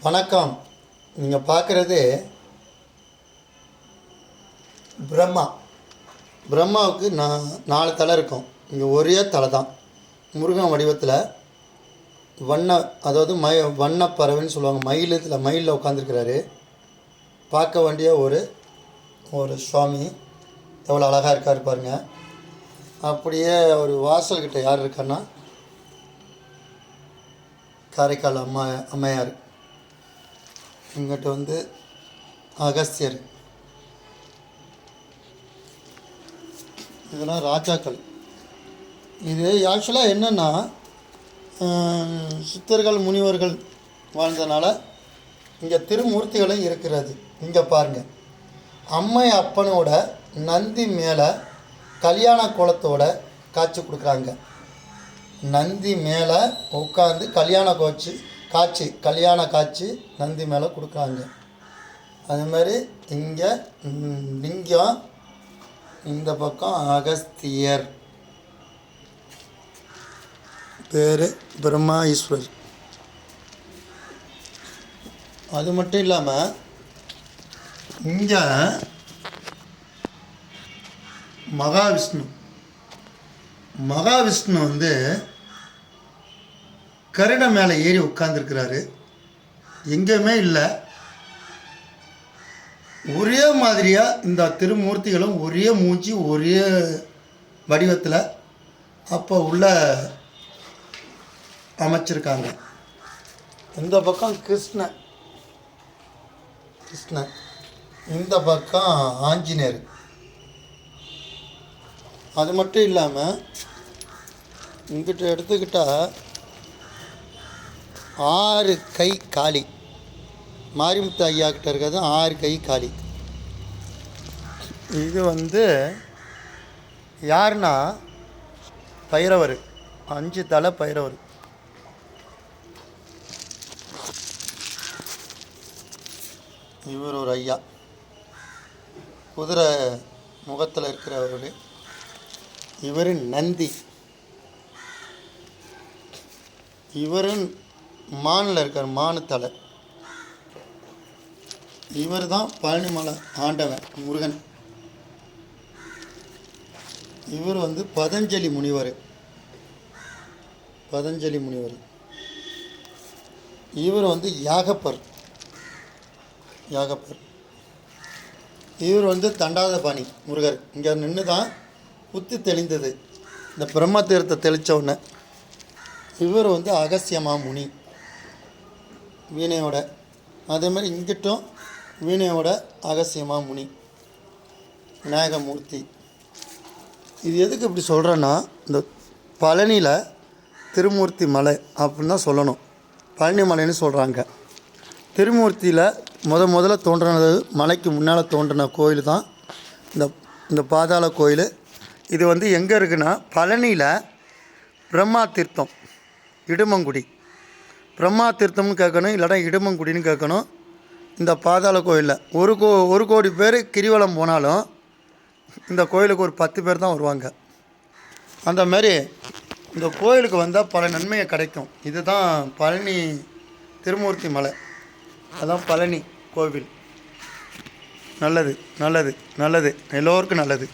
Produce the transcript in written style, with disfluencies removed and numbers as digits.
வணக்கம். நீங்கள் பார்க்குறது பிரம்மாவுக்கு 4 தலை இருக்கும். இங்கே ஒரே தலை தான். முருகன் வடிவத்தில் அதாவது வண்ணப்பறவைன்னு சொல்லுவாங்க. மயிலில் உட்காந்துருக்கிறாரு. பார்க்க வேண்டிய ஒரு சுவாமி எவ்வளோ அழகாக இருக்கார் பாருங்கள். அப்படியே ஒரு வாசல்கிட்ட யார் இருக்கான்னா காரைக்கால் அம்மையார். இங்கிட்ட அகஸ்தியர். இதெல்லாம் ராஜாக்கள். இது ஆக்சுவலாக என்னென்னா சித்தர்கள் முனிவர்கள் வாழ்ந்தனால இங்கே திருமூர்த்திகளும் இருக்கிறது. இங்கே பாருங்கள், அம்மை அப்பனோட நந்தி மேலே கல்யாண கோலத்தோட காட்சி கொடுக்குறாங்க. நந்தி மேலே உட்காந்து கல்யாண காட்சி நந்தி மேலே கொடுக்குறாங்க. அதுமாதிரி இங்கே லிங்கம், இந்த பக்கம் அகஸ்தியர், பேர் பிரம்மா ஈஸ்வரர். அது மட்டும் இல்லாமல் இங்கே மகாவிஷ்ணு கருடை மேலே ஏறி உட்கார்ந்துருக்கிறாரு. எங்கேயுமே இல்லை, ஒரே மாதிரியாக இந்த திருமூர்த்திகளும் ஒரே மூஞ்சி ஒரே வடிவத்தில் அப்போ உள்ள அமைச்சிருக்காங்க. இந்த பக்கம் கிருஷ்ணன், இந்த பக்கம் ஆஞ்சநேயர். அது மட்டும் இல்லாமல் இங்கிட்ட எடுத்துக்கிட்டால் 6 கை காளி. மாரிமுத்து ஐயா கிட்ட இருக்கிறது 6 கை காளி. இது யாருன்னா பைரவர், 5 தலை பைரவர். இவர் ஒரு ஐயா, குதிரை முகத்தில் இருக்கிறவர். இவர் நந்தி. இவரும் மானில் இருக்கார், மானு தலை. இவர் தான் பழனிமலை ஆண்டவன் முருகன். இவர் பதஞ்சலி முனிவர். இவர் யாகப்பர். இவர் தண்டாதபாணி முருகர். இங்கே நின்று தான் புத்தி தெளிந்தது, இந்த பிரம்ம தீர்த்த தெளித்த உடனே. இவர் அகஸ்தியமா முனி வீணையோட. அதே மாதிரி இங்கிட்டும் வீணையோட அகஸ்தியமா முனி, விநாயகமூர்த்தி. இது எதுக்கு இப்படி சொல்கிறேன்னா, இந்த பழனியில் திருமூர்த்தி மலை அப்படின்னு தான் சொல்லணும். பழனி மலைன்னு சொல்கிறாங்க. திருமூர்த்தியில் முதல்ல தோன்றினது, மலைக்கு முன்னால் தோன்றின கோயில் தான் இந்த பாதாள கோயில். இது எங்கே இருக்குன்னா பழனியில் பிரம்மா தீர்த்தம், இடுமங்குடி. பிரம்மா தீர்த்தம்னு கேட்கணும், இல்லைனா இடுமங்குடின்னு கேட்கணும். இந்த பாதாள கோயிலில் ஒரு கோடி பேர் கிரிவலம் போனாலும் இந்த கோயிலுக்கு ஒரு 10 பேர் தான் வருவாங்க. அந்த மாதிரி இந்த கோயிலுக்கு வந்தால் பல நன்மையை கிடைக்கும். இதுதான் பழனி திருமூர்த்தி மலை, அதான் பழனி கோவில். நல்லது, எல்லோருக்கும் நல்லது.